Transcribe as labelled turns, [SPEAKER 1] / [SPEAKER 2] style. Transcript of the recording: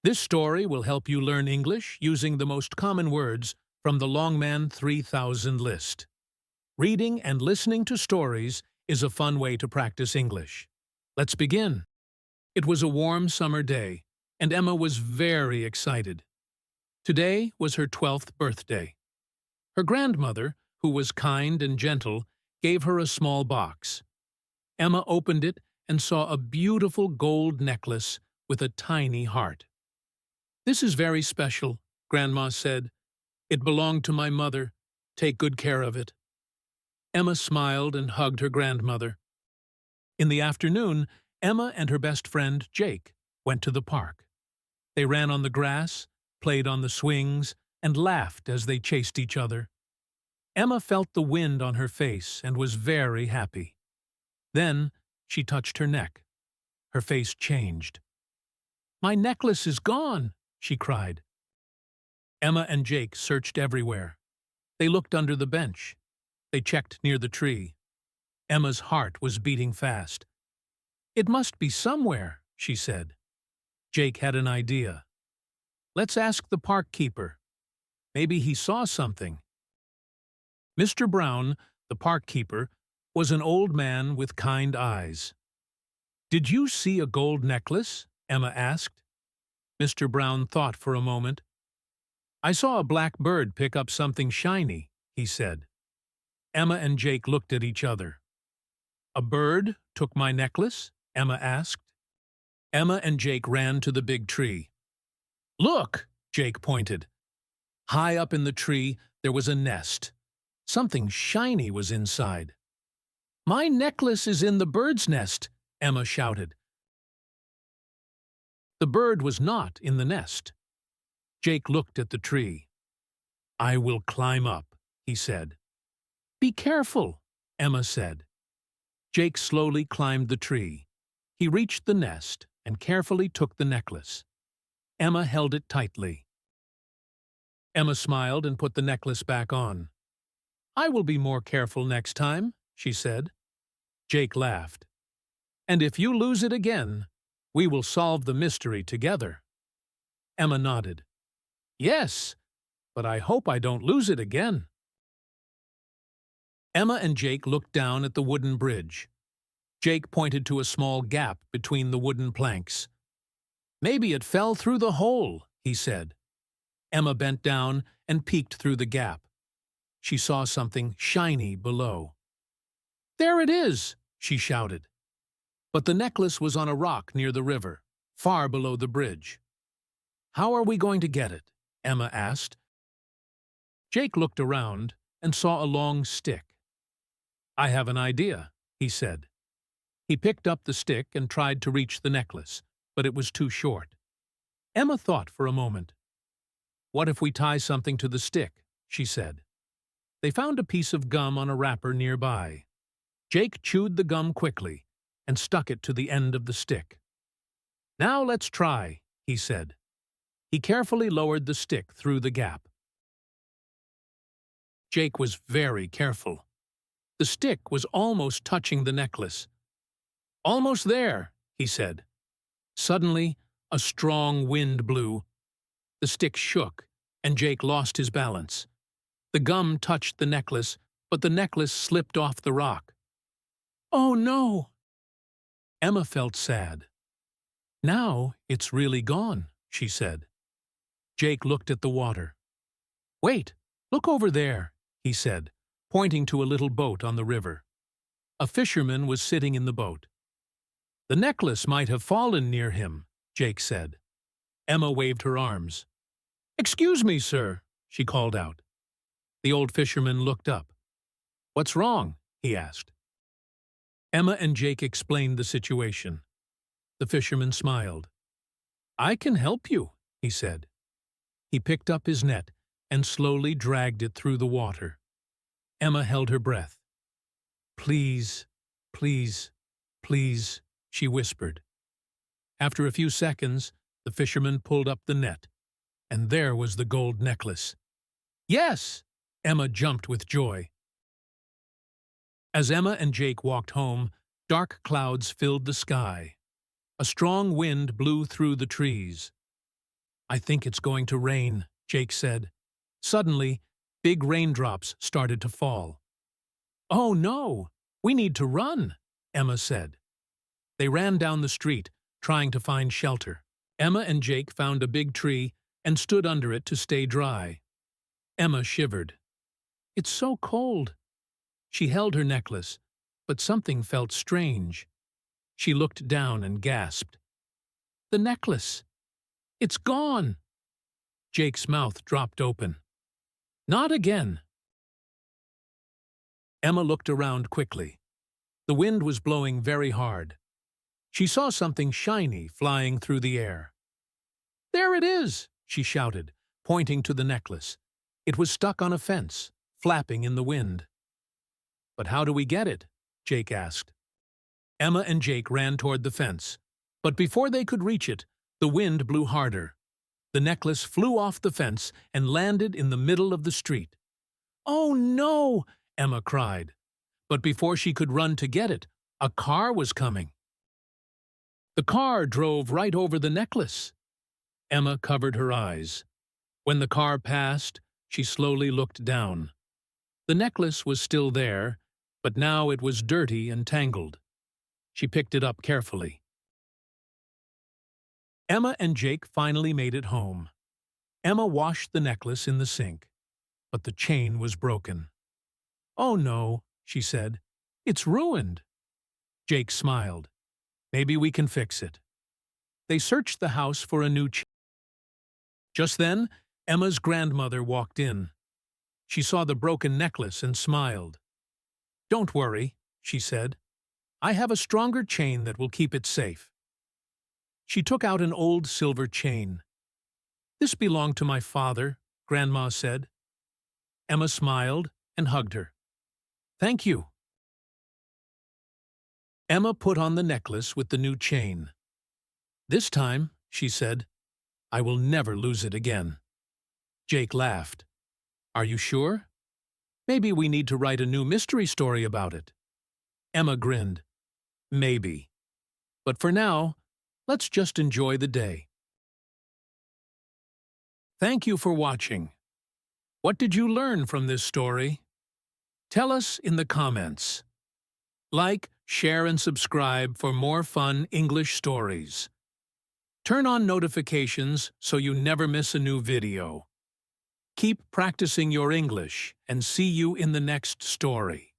[SPEAKER 1] This story will help you learn English using the most common words from the Longman 3000 list. Reading and listening to stories is a fun way to practice English. Let's begin. It was a warm summer day, and Emma was very excited. Today was her 12th birthday. Her grandmother, who was kind and gentle, gave her a small box. Emma opened it and saw a beautiful gold necklace with a tiny heart. "This is very special," Grandma said. "It belonged to my mother. Take good care of it." Emma smiled and hugged her grandmother. In the afternoon, Emma and her best friend, Jake, went to the park. They ran on the grass, played on the swings, and laughed as they chased each other. Emma felt the wind on her face and was very happy. Then she touched her neck. Her face changed. "My necklace is gone!" she cried. Emma and Jake searched everywhere. They looked under the bench. They checked near the tree. Emma's heart was beating fast. "It must be somewhere," she said. Jake had an idea. "Let's ask the park keeper. Maybe he saw something." Mr. Brown, the park keeper, was an old man with kind eyes. "Did you see a gold necklace?" Emma asked. Mr. Brown thought for a moment. "I saw a black bird pick up something shiny," he said. Emma and Jake looked at each other. "A bird took my necklace?" Emma asked. Emma and Jake ran to the big tree. "Look!" Jake pointed. High up in the tree there was a nest. Something shiny was inside. "My necklace is in the bird's nest!" Emma shouted. The bird was not in the nest. Jake looked at the tree. "I will climb up," he said. "Be careful," Emma said. Jake slowly climbed the tree. He reached the nest and carefully took the necklace. Emma held it tightly. Emma smiled and put the necklace back on. "I will be more careful next time," she said. Jake laughed. "And if you lose it again, we will solve the mystery together." Emma nodded. "Yes, but I hope I don't lose it again." Emma and Jake looked down at the wooden bridge. Jake pointed to a small gap between the wooden planks. "Maybe it fell through the hole," he said. Emma bent down and peeked through the gap. She saw something shiny below. "There it is!" she shouted. But the necklace was on a rock near the river, far below the bridge. "How are we going to get it?" Emma asked. Jake looked around and saw a long stick. "I have an idea," he said. He picked up the stick and tried to reach the necklace, but it was too short. Emma thought for a moment. "What if we tie something to the stick?" she said. They found a piece of gum on a wrapper nearby. Jake chewed the gum quickly and stuck it to the end of the stick. "Now let's try," he said. He carefully lowered the stick through the gap. Jake was very careful. The stick was almost touching the necklace. "Almost there," he said. Suddenly, a strong wind blew. The stick shook, and Jake lost his balance. The gum touched the necklace, but the necklace slipped off the rock. "Oh no!" Emma felt sad. "Now it's really gone," she said. Jake looked at the water. "Wait, look over there," he said, pointing to a little boat on the river. A fisherman was sitting in the boat. "The necklace might have fallen near him," Jake said. Emma waved her arms. "Excuse me, sir," she called out. The old fisherman looked up. "What's wrong?" he asked. Emma and Jake explained the situation. The fisherman smiled. "I can help you," he said. He picked up his net and slowly dragged it through the water. Emma held her breath. "Please, please, please," she whispered. After a few seconds, the fisherman pulled up the net, and there was the gold necklace. "Yes!" Emma jumped with joy. As Emma and Jake walked home, dark clouds filled the sky. A strong wind blew through the trees. I think it's going to rain, Jake said. Suddenly, big raindrops started to fall. Oh no! We need to run, Emma said. They ran down the street, trying to find shelter. Emma and Jake found a big tree and stood under it to stay dry. Emma shivered. It's so cold. She held her necklace, but something felt strange. She looked down and gasped. The necklace! It's gone! Jake's mouth dropped open. Not again! Emma looked around quickly. The wind was blowing very hard. She saw something shiny flying through the air. There it is, she shouted, pointing to the necklace. It was stuck on a fence, flapping in the wind. But how do we get it? Jake asked. Emma and Jake ran toward the fence, but before they could reach it, the wind blew harder. The necklace flew off the fence and landed in the middle of the street. Oh no! Emma cried. But before she could run to get it, a car was coming. The car drove right over the necklace. Emma covered her eyes. When the car passed, she slowly looked down. The necklace was still there, but now it was dirty and tangled. She picked it up carefully. Emma and Jake finally made it home. Emma washed the necklace in the sink, but the chain was broken. Oh no, she said. It's ruined. Jake smiled. Maybe we can fix it. They searched the house for a new chain. Just then, Emma's grandmother walked in. She saw the broken necklace and smiled. Don't worry, she said. I have a stronger chain that will keep it safe. She took out an old silver chain. This belonged to my father, Grandma said. Emma smiled and hugged her. Thank you. Emma put on the necklace with the new chain. This time, she said, I will never lose it again. Jake laughed. Are you sure? Maybe we need to write a new mystery story about it. Emma grinned. Maybe. But for now, let's just enjoy the day. Thank you for watching. What did you learn from this story? Tell us in the comments. Like, share, and subscribe for more fun English stories. Turn on notifications so you never miss a new video. Keep practicing your English and see you in the next story.